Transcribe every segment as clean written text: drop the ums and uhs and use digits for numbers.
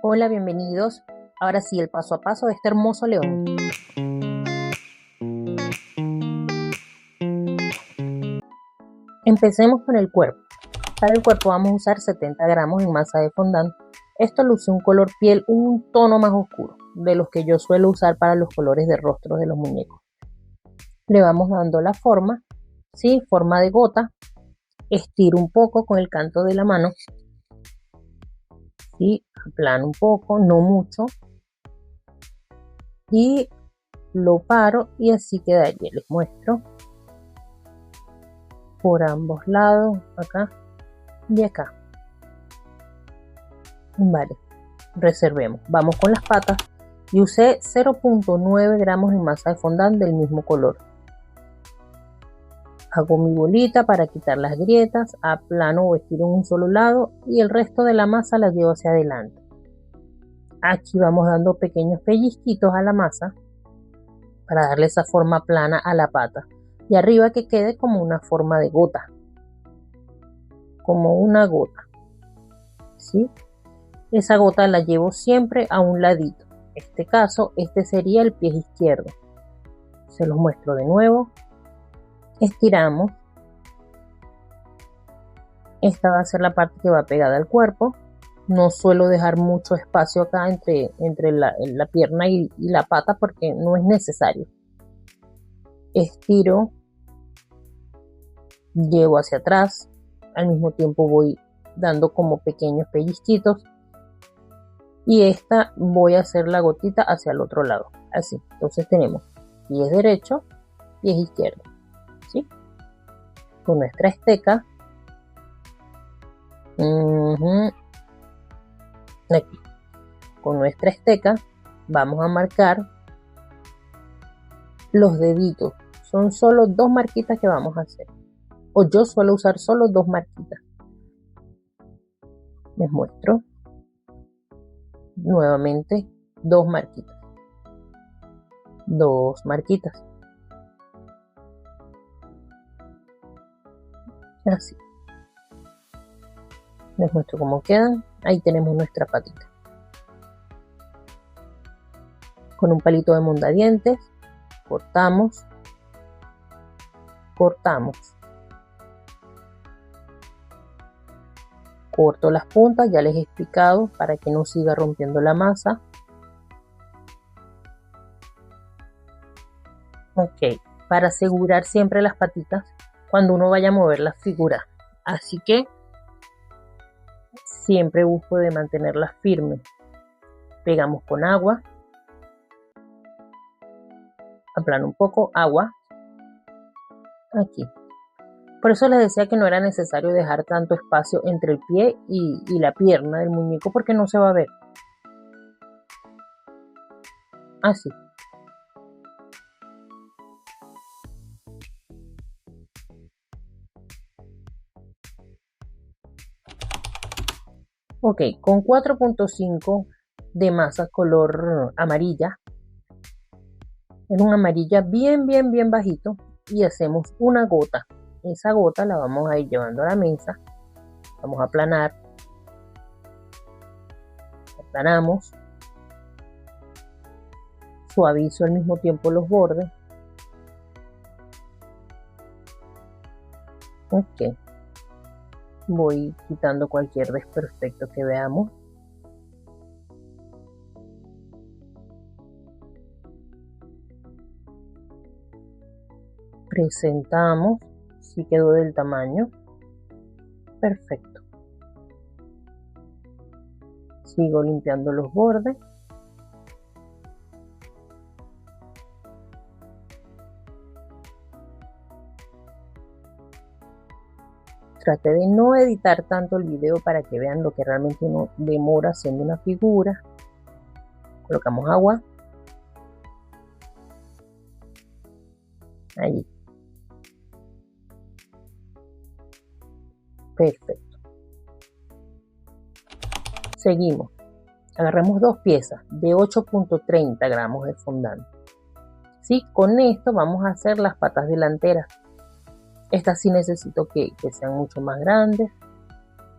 Hola, bienvenidos. Ahora sí, el paso a paso de este hermoso león. Empecemos con el cuerpo. Para el cuerpo vamos a usar 70 gramos en masa de fondant. Esto luce un color piel un tono más oscuro, de los que yo suelo usar para los colores de rostro de los muñecos. Le vamos dando la forma, ¿sí? Forma de gota. Estiro un poco con el canto de la mano. ¿Sí? Aplano un poco, no mucho. Y lo paro y así quedaría. Les muestro por ambos lados, acá y acá. Vale, reservemos. Vamos con las patas y usé 0.9 gramos en masa de fondant del mismo color. Hago mi bolita para quitar las grietas, aplano o estiro en un solo lado y el resto de la masa la llevo hacia adelante. Aquí vamos dando pequeños pellizquitos a la masa para darle esa forma plana a la pata y arriba que quede como una forma de gota, como una gota, ¿sí? Esa gota la llevo siempre a un ladito. En este caso, este sería el pie izquierdo. Se los muestro de nuevo. Estiramos. Esta va a ser la parte que va pegada al cuerpo. No suelo dejar mucho espacio acá entre la pierna y la pata porque no es necesario. Estiro, llevo hacia atrás, al mismo tiempo voy dando como pequeños pellizquitos y esta voy a hacer la gotita hacia el otro lado, así. Entonces tenemos pies derecho, pies izquierdo, ¿sí? Con nuestra esteca, aquí, con nuestra esteca vamos a marcar los deditos. Son solo 2 marquitas que vamos a hacer, o yo suelo usar solo 2 marquitas. Les muestro nuevamente 2 marquitas, 2 marquitas, así. Les muestro cómo quedan. Ahí tenemos nuestra patita. Con un palito de mondadientes cortamos, corto las puntas, ya les he explicado para que no siga rompiendo la masa. Ok, para asegurar siempre las patitas cuando uno vaya a mover la figura, así que siempre busco de mantenerlas firmes. Pegamos con agua, aplano un poco, agua, aquí. Por eso les decía que no era necesario dejar tanto espacio entre el pie y la pierna del muñeco porque no se va a ver. Así. Ok, con 4.5 de masa color amarilla. Es una amarilla bien bajito y hacemos una gota. Esa gota la vamos a ir llevando a la mesa. Vamos a aplanar. Aplanamos. Suavizo al mismo tiempo los bordes. Ok. Voy quitando cualquier desperfecto que veamos. Presentamos. Si quedó del tamaño. Perfecto. Sigo limpiando los bordes. Traté de no editar tanto el video para que vean lo que realmente uno demora haciendo una figura. Colocamos agua. Ahí. Perfecto. Seguimos. Agarramos 2 piezas de 8.30 gramos de fondant. ¿Sí? Con esto vamos a hacer las patas delanteras. Estas sí necesito que sean mucho más grandes.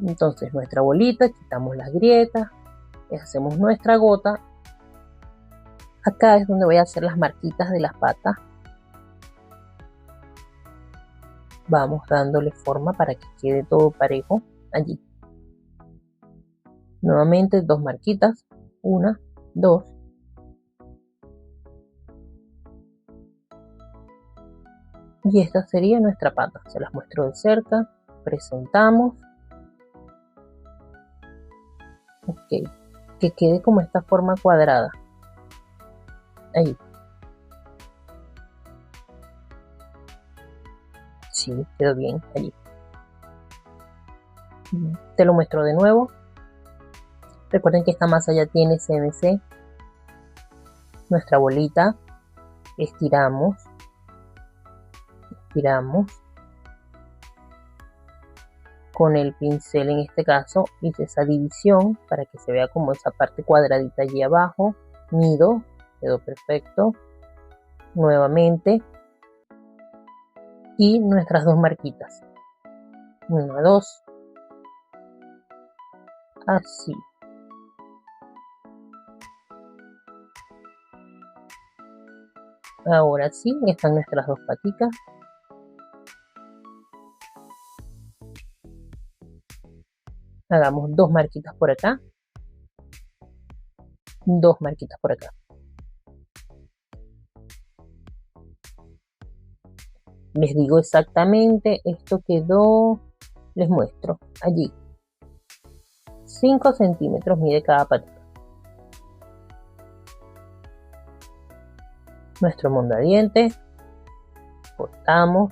Entonces nuestra bolita, quitamos las grietas, hacemos nuestra gota. Acá es donde voy a hacer las marquitas de las patas. Vamos dándole forma para que quede todo parejo allí. Nuevamente 2 marquitas, 1, 2. Y esta sería nuestra pata. Se las muestro de cerca. Presentamos. Ok. Que quede como esta forma cuadrada. Ahí. Sí, quedó bien allí. Te lo muestro de nuevo. Recuerden que esta masa ya tiene CNC. Nuestra bolita. Estiramos. Con el pincel, en este caso hice esa división para que se vea como esa parte cuadradita allí abajo. Mido, quedó perfecto. Nuevamente, y nuestras 2 marquitas, 1, 2, así. Ahora sí, están nuestras 2 paticas. Hagamos 2 marquitas por acá, 2 marquitas por acá. Les digo exactamente, esto quedó, les muestro, allí. 5 centímetros mide cada patita. Nuestro mondadiente, cortamos,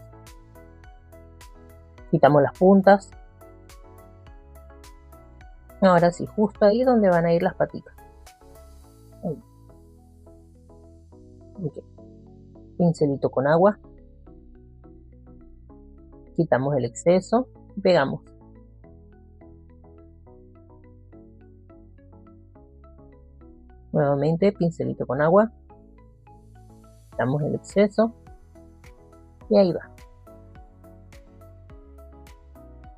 quitamos las puntas. Ahora sí, justo ahí donde van a ir las patitas. Okay. Pincelito con agua. Quitamos el exceso y pegamos. Nuevamente pincelito con agua. Quitamos el exceso. Y ahí va.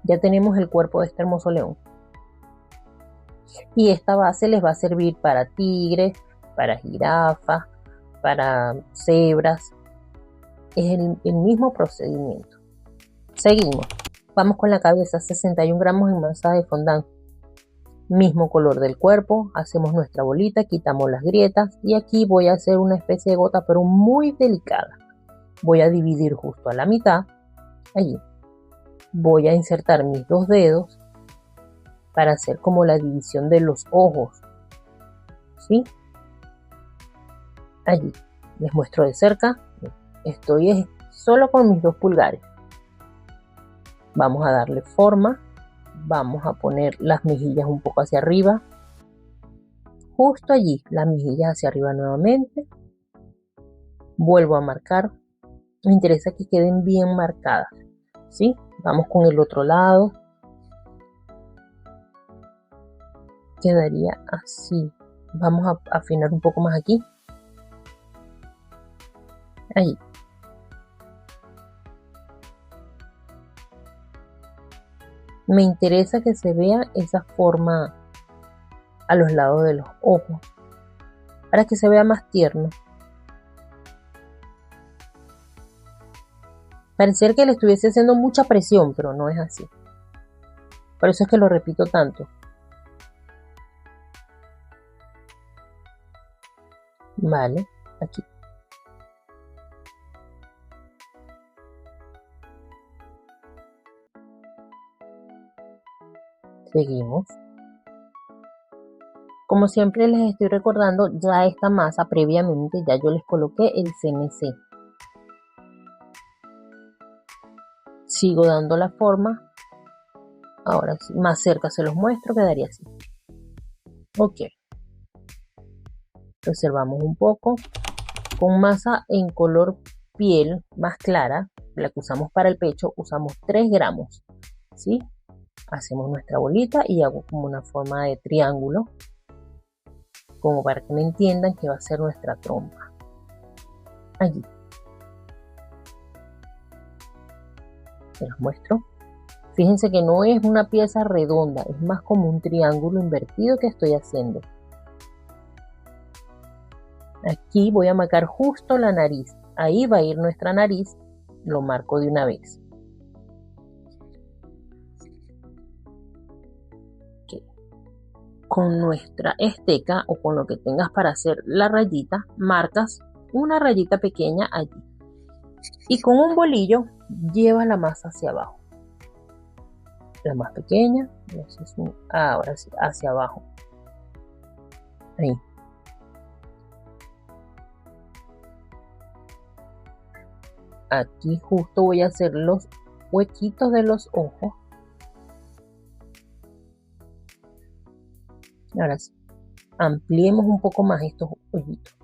Ya tenemos el cuerpo de este hermoso león. Y esta base les va a servir para tigres, para jirafas, para cebras. Es el mismo procedimiento. Seguimos. Vamos con la cabeza, 61 gramos en masa de fondant. Mismo color del cuerpo, hacemos nuestra bolita, quitamos las grietas y aquí voy a hacer una especie de gota, pero muy delicada. Voy a dividir justo a la mitad, allí. Voy a insertar mis 2 dedos para hacer como la división de los ojos, ¿sí? Allí. Les muestro de cerca. Estoy solo con mis 2 pulgares. Vamos a darle forma. Vamos a poner las mejillas un poco hacia arriba. Justo allí, las mejillas hacia arriba nuevamente. Vuelvo a marcar. Me interesa que queden bien marcadas, ¿sí? Vamos con el otro lado. Quedaría así. Vamos a afinar un poco más aquí. Ahí. Me interesa que se vea esa forma a los lados de los ojos, para que se vea más tierno. Parecer que le estuviese haciendo mucha presión, pero no es así. Por eso es que lo repito tanto. Vale, aquí. Seguimos. Como siempre les estoy recordando, ya esta masa previamente ya yo les coloqué el CNC. Sigo dando la forma. Ahora sí, más cerca se los muestro, quedaría así. Ok. Reservamos un poco. Con masa en color piel más clara, la que usamos para el pecho, usamos 3 gramos. ¿Sí? Hacemos nuestra bolita y hago como una forma de triángulo, como para que me entiendan que va a ser nuestra trompa. Allí. Se los muestro. Fíjense que no es una pieza redonda, es más como un triángulo invertido que estoy haciendo. Aquí voy a marcar justo la nariz. Ahí va a ir nuestra nariz. Lo marco de una vez. Okay. Con nuestra esteca o con lo que tengas para hacer la rayita, marcas una rayita pequeña allí. Y con un bolillo lleva la masa hacia abajo. La más pequeña, ahora sí, hacia abajo. Ahí. Aquí justo voy a hacer los huequitos de los ojos. Ahora sí, ampliemos un poco más estos hoyitos.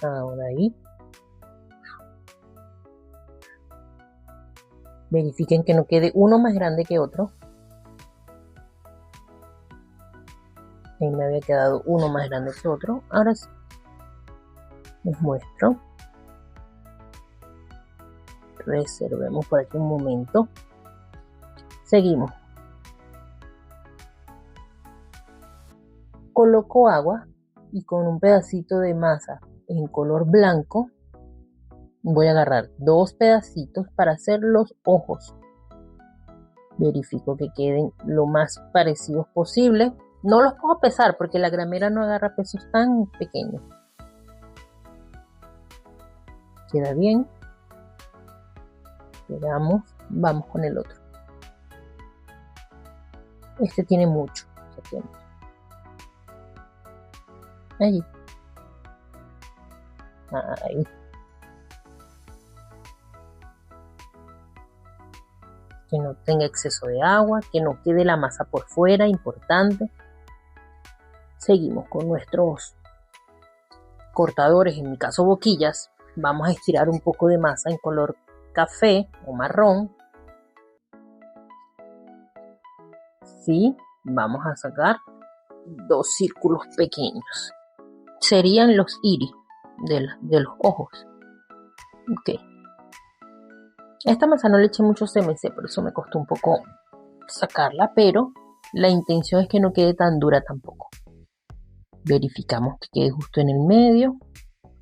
Ahora ahí. Verifiquen que no quede uno más grande que otro. Ahí me había quedado uno más grande que otro. Ahora sí. Les muestro. Reservemos por aquí un momento. Seguimos. Coloco agua y con un pedacito de masa en color blanco voy a agarrar 2 pedacitos para hacer los ojos. Verifico que queden lo más parecidos posible. No los puedo pesar porque la gramera no agarra pesos tan pequeños. Queda bien. Esperamos. Vamos con el otro. Este tiene mucho. Allí. Ahí. Que no tenga exceso de agua, que no quede la masa por fuera, importante. Seguimos con nuestros cortadores, en mi caso boquillas. Vamos a estirar un poco de masa en color café o marrón. Sí, vamos a sacar 2 círculos pequeños. Serían los iris de los ojos. Ok. Esta masa no le eché mucho CMC, por eso me costó un poco sacarla, pero la intención es que no quede tan dura tampoco. Verificamos que quede justo en el medio,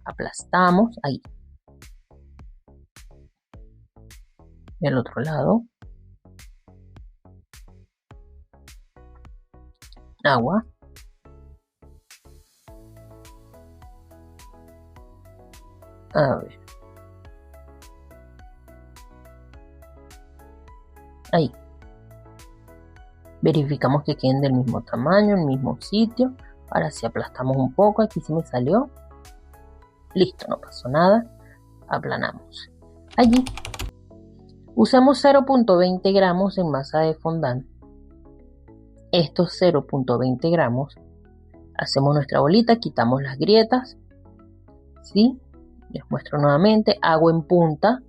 aplastamos, ahí. Del otro lado. Agua. A ver. Ahí. Verificamos que queden del mismo tamaño, el mismo sitio. Ahora sí aplastamos un poco, aquí sí me salió. Listo, no pasó nada. Aplanamos. Allí. Usamos 0.20 gramos en masa de fondant. Estos 0.20 gramos. Hacemos nuestra bolita, quitamos las grietas. ¿Sí? Les muestro nuevamente. Hago en punta.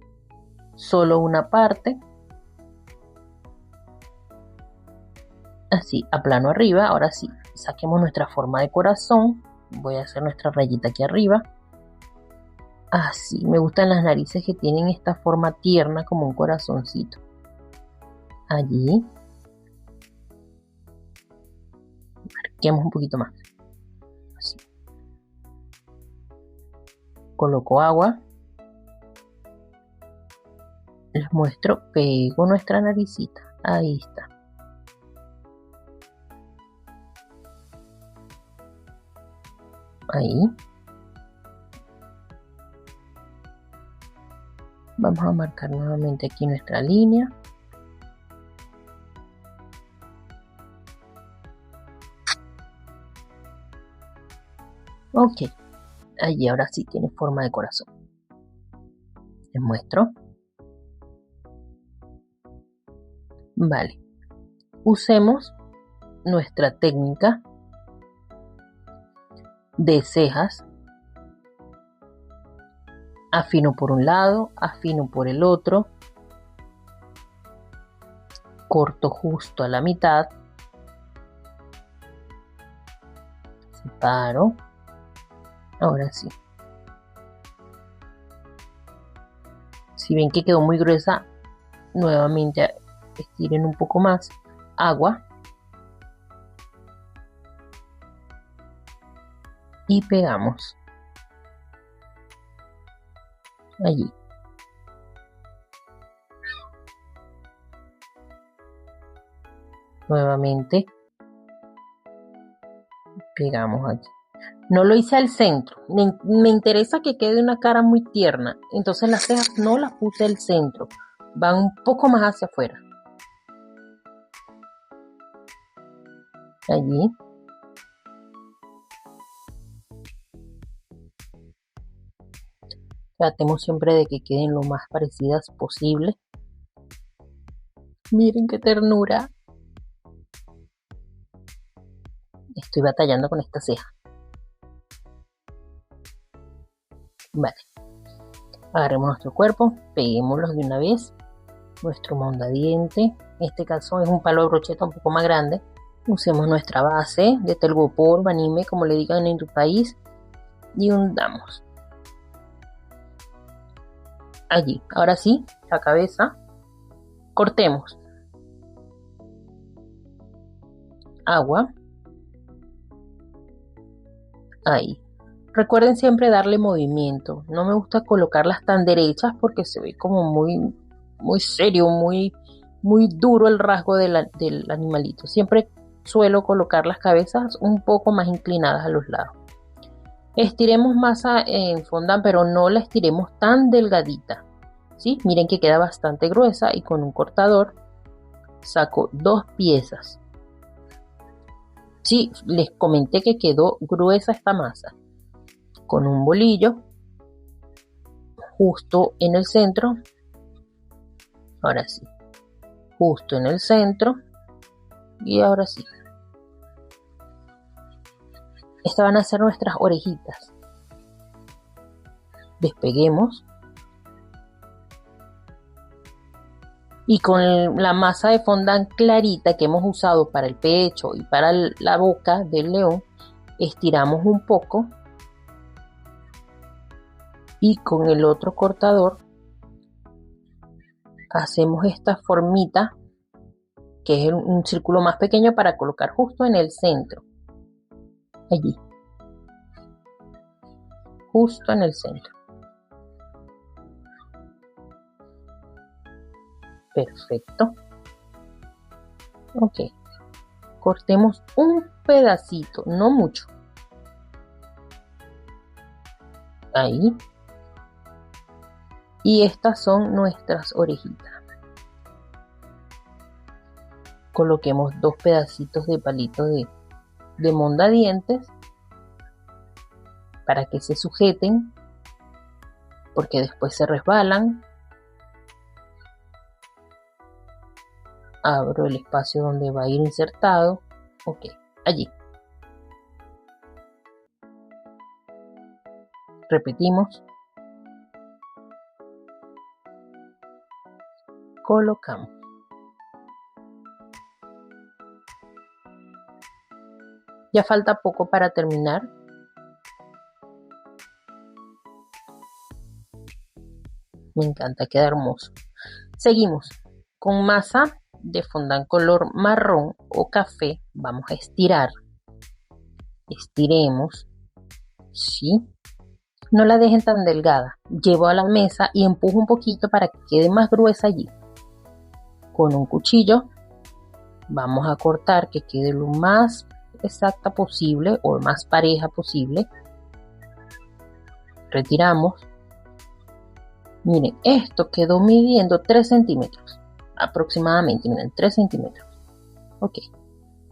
Solo una parte. Así, aplano arriba. Ahora sí, saquemos nuestra forma de corazón. Voy a hacer nuestra rayita aquí arriba. Así, me gustan las narices que tienen esta forma tierna como un corazoncito. Allí. Marquemos un poquito más. Así. Coloco agua. Les muestro, pego nuestra naricita. Ahí está. Ahí. Vamos a marcar nuevamente aquí nuestra línea. Ok. Allí ahora sí tiene forma de corazón. Les muestro. Vale. Usemos nuestra técnica de cejas. Afino por un lado, afino por el otro. Corto justo a la mitad. Separo. Ahora sí. Si ven que quedó muy gruesa, nuevamente estiren un poco más. Agua. Y pegamos. Allí. Nuevamente. Pegamos aquí. No lo hice al centro. Me interesa que quede una cara muy tierna. Entonces las cejas no las puse al centro. Van un poco más hacia afuera. Allí. Tratemos siempre de que queden lo más parecidas posible. Miren qué ternura. Estoy batallando con esta ceja. Vale. Agarremos nuestro cuerpo, peguémoslos de una vez. Nuestro mondadiente. En este caso es un palo de brocheta un poco más grande. Usemos nuestra base de telgopor, banime, como le digan en tu país. Y hundamos. Allí. Ahora sí, la cabeza. Cortemos. Agua. Ahí. Recuerden siempre darle movimiento. No me gusta colocarlas tan derechas porque se ve como muy serio, muy duro el rasgo del animalito. Siempre suelo colocar las cabezas un poco más inclinadas a los lados. Estiremos masa en fondant, pero no la estiremos tan delgadita. ¿Sí? Miren que queda bastante gruesa y con un cortador saco 2 piezas. Sí, les comenté que quedó gruesa esta masa. Con un bolillo justo en el centro. Ahora sí. Justo en el centro. Y ahora sí. Estas van a ser nuestras orejitas. Despeguemos. Y con la masa de fondant clarita que hemos usado para el pecho y para la boca del león, estiramos un poco. Y con el otro cortador hacemos esta formita, que es un círculo más pequeño para colocar justo en el centro. Allí. Justo en el centro. Perfecto. Ok. Cortemos un pedacito, no mucho. Ahí. Y estas son nuestras orejitas. Coloquemos 2 pedacitos de palito de mondadientes para que se sujeten, porque después se resbalan. Abro el espacio donde va a ir insertado. Ok, allí. Repetimos. Colocamos. Ya falta poco para terminar. Me encanta, queda hermoso. Seguimos con masa de fondant color marrón o café. Vamos a estirar. Estiremos. ¿Sí? No la dejen tan delgada. Llevo a la mesa y empujo un poquito para que quede más gruesa allí. Con un cuchillo vamos a cortar que quede lo más exacta posible o más pareja posible. Retiramos. Miren, esto quedó midiendo 3 centímetros aproximadamente. Miren, 3 centímetros. Ok.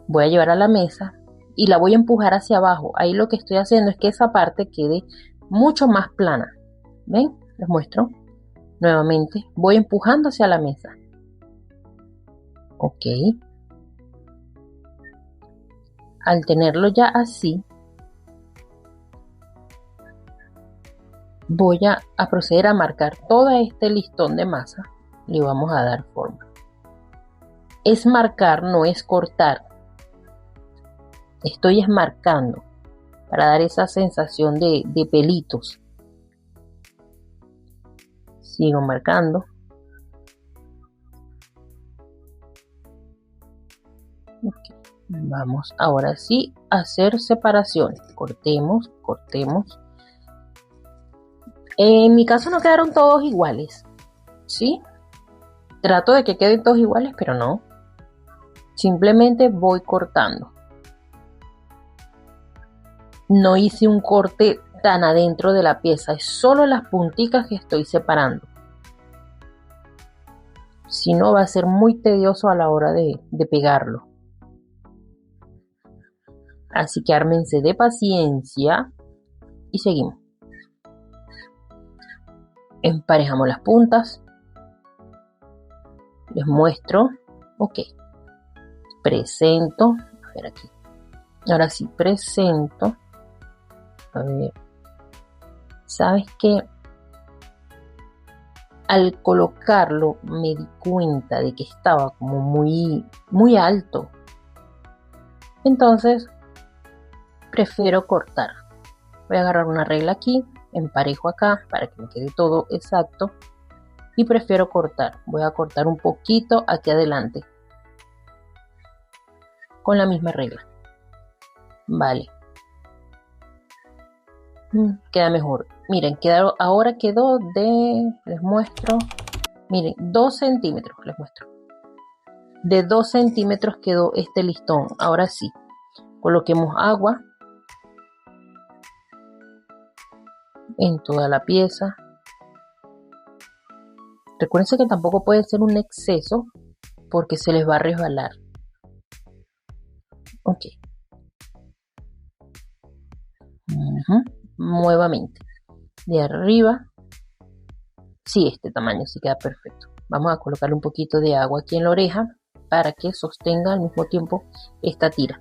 Voy a llevar a la mesa y la voy a empujar hacia abajo. Ahí lo que estoy haciendo es que esa parte quede mucho más plana. ¿Ven? Les muestro. Nuevamente voy empujando hacia la mesa. Ok. Al tenerlo ya así, voy a proceder a marcar todo este listón de masa. Le vamos a dar forma. Es marcar, no es cortar. Estoy marcando para dar esa sensación de pelitos. Sigo marcando. Okay. Vamos ahora sí a hacer separaciones. Cortemos. En mi caso no quedaron todos iguales, ¿sí? Trato de que queden todos iguales, pero no. Simplemente voy cortando. No hice un corte tan adentro de la pieza, es solo las punticas que estoy separando. Si no, va a ser muy tedioso a la hora de pegarlo. Así que ármense de paciencia y seguimos. Emparejamos las puntas. Les muestro. Ok. Presento. A ver aquí. Ahora sí, presento. A ver. ¿Sabes qué? Al colocarlo me di cuenta de que estaba como muy alto. Entonces, prefiero cortar. Voy a agarrar una regla aquí, emparejo acá para que me quede todo exacto. Y prefiero cortar. Voy a cortar un poquito aquí adelante. Con la misma regla. Vale. Queda mejor. Miren, ahora quedó les muestro. Miren, 2 centímetros, les muestro. De 2 centímetros quedó este listón. Ahora sí, coloquemos agua en toda la pieza. Recuerden que tampoco puede ser un exceso porque se les va a resbalar. Ok. Nuevamente. De arriba. Sí, este tamaño sí queda perfecto. Vamos a colocarle un poquito de agua aquí en la oreja para que sostenga al mismo tiempo esta tira.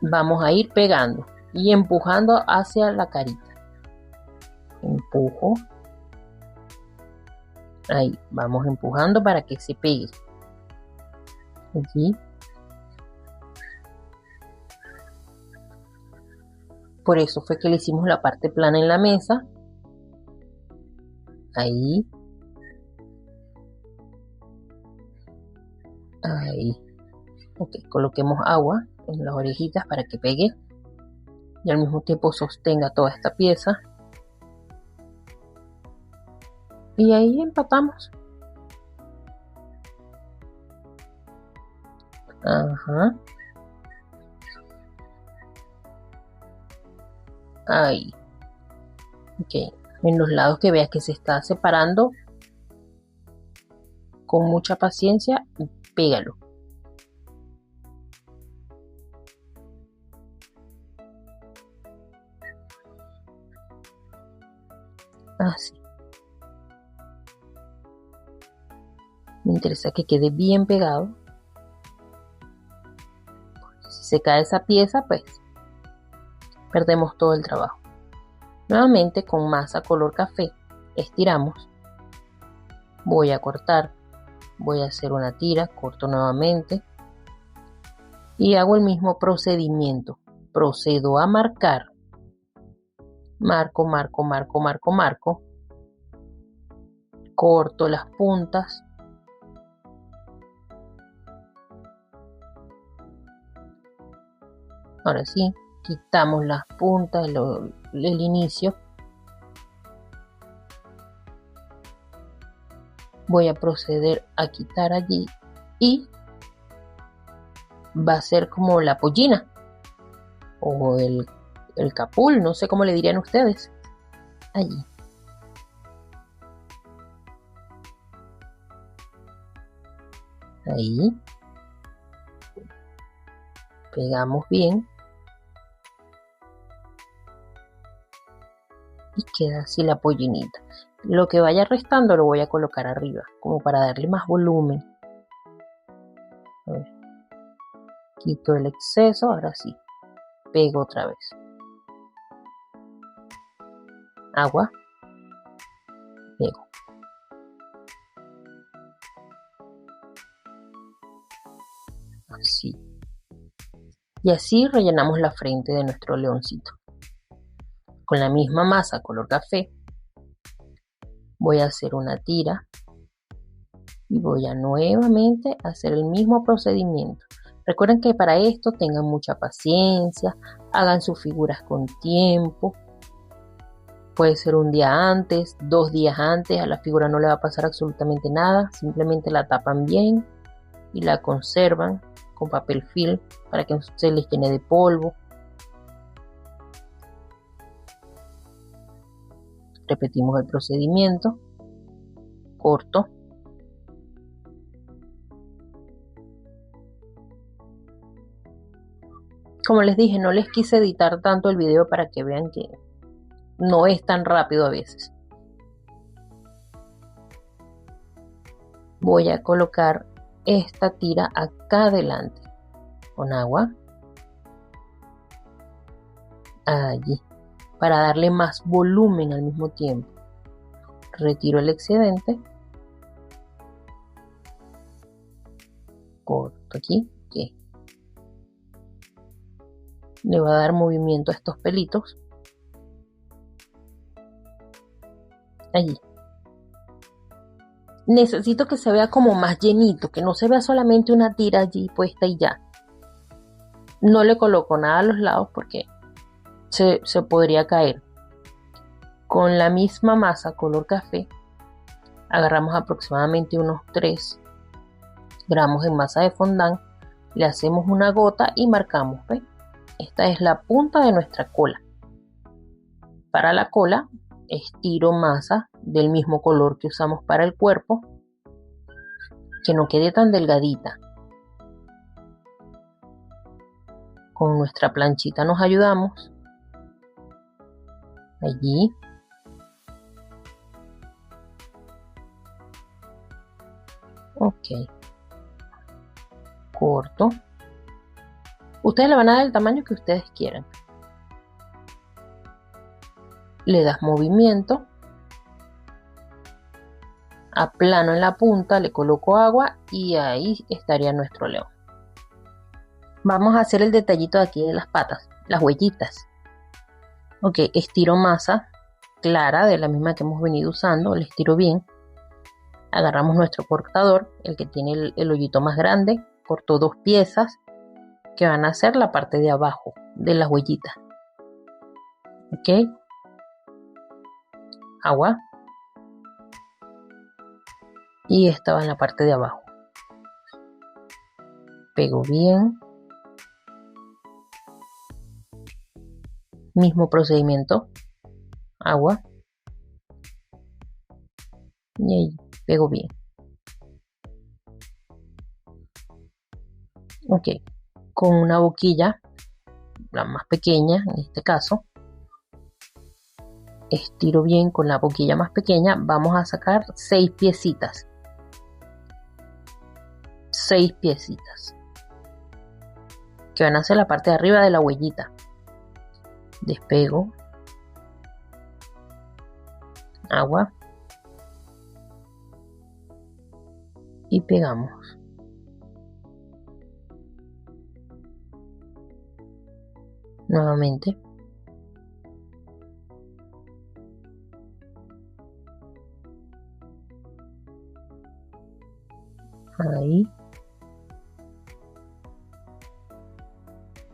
Vamos a ir pegando y empujando hacia la carita. Empujo. Ahí, vamos empujando para que se pegue. Aquí. Por eso fue que le hicimos la parte plana en la mesa. Ahí. Ahí. Ok, coloquemos agua en las orejitas para que pegue y al mismo tiempo sostenga toda esta pieza. Y ahí empatamos. Ajá. Ahí. Ok. En los lados que veas que se está separando, con mucha paciencia, pégalo. Así. Me interesa que quede bien pegado. Si se cae esa pieza, pues perdemos todo el trabajo. Nuevamente con masa color café estiramos. Voy a cortar. Voy a hacer una tira, corto nuevamente. Y hago el mismo procedimiento. Procedo a marcar. Marco. Corto las puntas. Ahora sí, quitamos las puntas, el inicio. Voy a proceder a quitar allí y va a ser como la pollina o el capul, no sé cómo le dirían ustedes. Allí. Ahí. Pegamos bien. Y queda así la pollinita. Lo que vaya restando lo voy a colocar arriba, como para darle más volumen. A ver. Quito el exceso, ahora sí. Pego otra vez. Agua. Pego. Así. Y así rellenamos la frente de nuestro leoncito. Con la misma masa color café Voy a hacer una tira y voy a nuevamente hacer el mismo procedimiento. Recuerden que para esto tengan mucha paciencia, hagan sus figuras con tiempo. Puede ser un día antes, 2 días antes, a la figura no le va a pasar absolutamente nada, simplemente la tapan bien y la conservan con papel film para que no se les llene de polvo. Repetimos el procedimiento, corto. Como les dije, no les quise editar tanto el video para que vean que no es tan rápido a veces. Voy a colocar esta tira acá adelante con agua. Allí. Para darle más volumen al mismo tiempo. Retiro el excedente. Corto aquí. Okay. Le va a dar movimiento a estos pelitos. Allí. Necesito que se vea como más llenito, que no se vea solamente una tira allí puesta y ya. No le coloco nada a los lados porque se podría caer. Con la misma masa color café, agarramos aproximadamente unos 3 gramos de masa de fondant, le hacemos una gota y marcamos, ¿ve? Esta es la punta de nuestra cola. Para la cola, estiro masa del mismo color que usamos para el cuerpo, que no quede tan delgadita. Con nuestra planchita nos ayudamos. Allí. Ok. Corto. Ustedes le van a dar el tamaño que ustedes quieran. Le das movimiento. Aplano en la punta, le coloco agua y ahí estaría nuestro león. Vamos a hacer el detallito de aquí de las patas, las huellitas. Ok, estiro masa clara de la misma que hemos venido usando, le estiro bien. Agarramos nuestro cortador, el que tiene el hoyito más grande, corto 2 piezas que van a ser la parte de abajo de las huellitas. Ok, agua. Y esta va en la parte de abajo. Pego bien. Mismo procedimiento. Agua. Y ahí pego bien. Ok. Con una boquilla, la más pequeña en este caso, estiro bien con la boquilla más pequeña. Vamos a sacar 6 piecitas. 6 piecitas. Que van a ser la parte de arriba de la huellita. Despego. Agua. Y pegamos. Nuevamente. Ahí.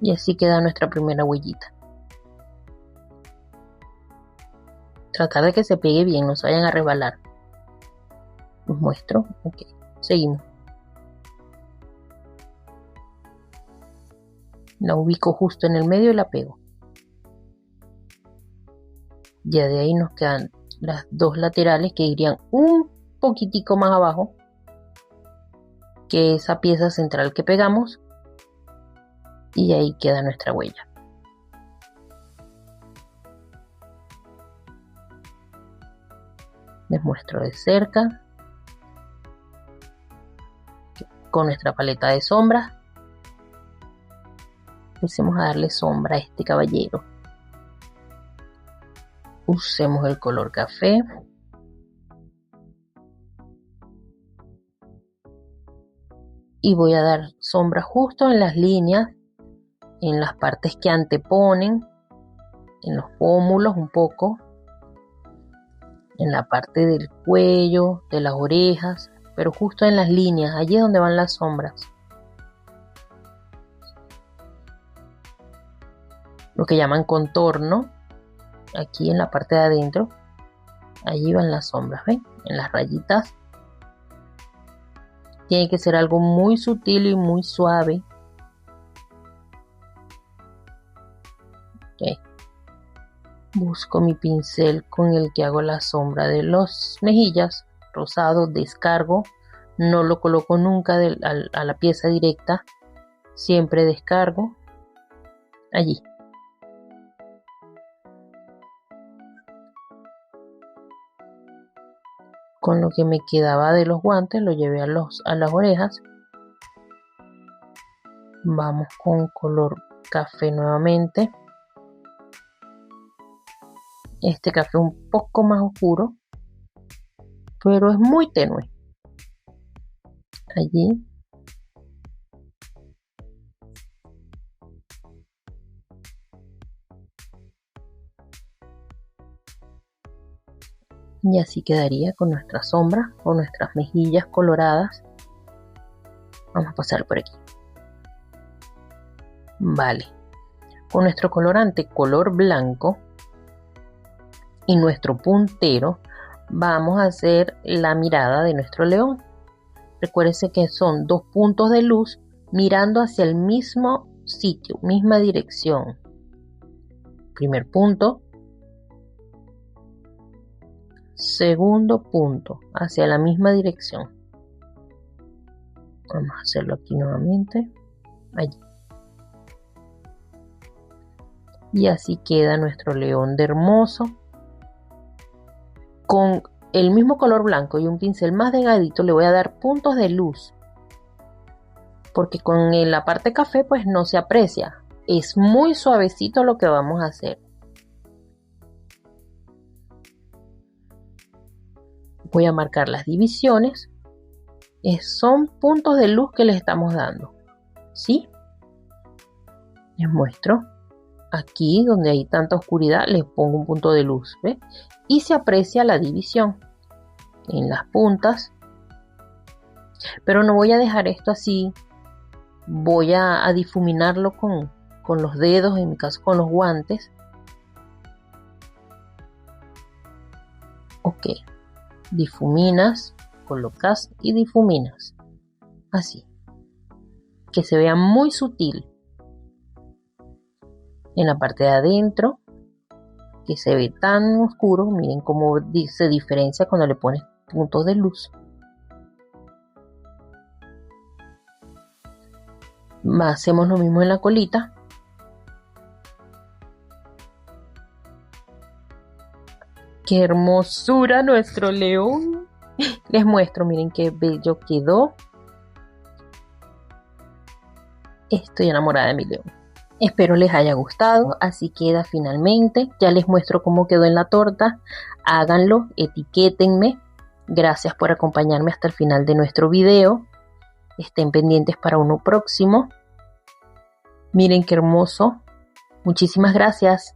Y así queda nuestra primera huellita. Tratar de que se pegue bien, no se vayan a resbalar. Les muestro. Ok, seguimos. La ubico justo en el medio y la pego. Ya de ahí nos quedan las 2 laterales que irían un poquitico más abajo que esa pieza central que pegamos. Y ahí queda nuestra huella. Les muestro de cerca. Con nuestra paleta de sombras. Empecemos a darle sombra a este caballero. Usemos el color café. Y voy a dar sombra justo en las líneas, en las partes que anteponen, en los pómulos un poco. en la parte del cuello, de las orejas, pero justo en las líneas, allí es donde van las sombras. Lo que llaman contorno, aquí en la parte de adentro, allí van las sombras, ¿ven? En las rayitas. Tiene que ser algo muy sutil y muy suave. Okay. Busco mi pincel con el que hago la sombra de las mejillas, rosado, descargo. No lo coloco nunca a la pieza directa, siempre descargo allí. Con lo que me quedaba de los guantes lo llevé a las orejas. Vamos con color café nuevamente. Este café un poco más oscuro, pero es muy tenue. Allí. Y así quedaría con nuestra sombra o nuestras mejillas coloradas. Vamos a pasar por aquí. Vale. Con nuestro colorante color blanco y nuestro puntero vamos a hacer la mirada de nuestro león. Recuérdense que son 2 puntos de luz mirando hacia el mismo sitio, misma dirección. Primer punto. Segundo punto, hacia la misma dirección. Vamos a hacerlo aquí nuevamente. Allí. Y así queda nuestro león de hermoso. Con el mismo color blanco y un pincel más delgadito le voy a dar puntos de luz. Porque con la parte café pues no se aprecia. Es muy suavecito lo que vamos a hacer. Voy a marcar las divisiones. Son puntos de luz que les estamos dando. ¿Sí? Les muestro. Aquí donde hay tanta oscuridad les pongo un punto de luz. ¿Ve? Y se aprecia la división en las puntas. Pero no voy a dejar esto así. Voy a difuminarlo con los dedos, en mi caso con los guantes. Ok. Difuminas, colocas y difuminas. Así. Que se vea muy sutil. En la parte de adentro, que se ve tan oscuro, miren cómo se diferencia cuando le pones puntos de luz. Hacemos lo mismo en la colita. ¡Qué hermosura nuestro león! Les muestro, miren qué bello quedó. Estoy enamorada de mi león. Espero les haya gustado. Así queda finalmente. Ya les muestro cómo quedó en la torta. Háganlo, etiquétenme. Gracias por acompañarme hasta el final de nuestro video. Estén pendientes para uno próximo. Miren qué hermoso. Muchísimas gracias.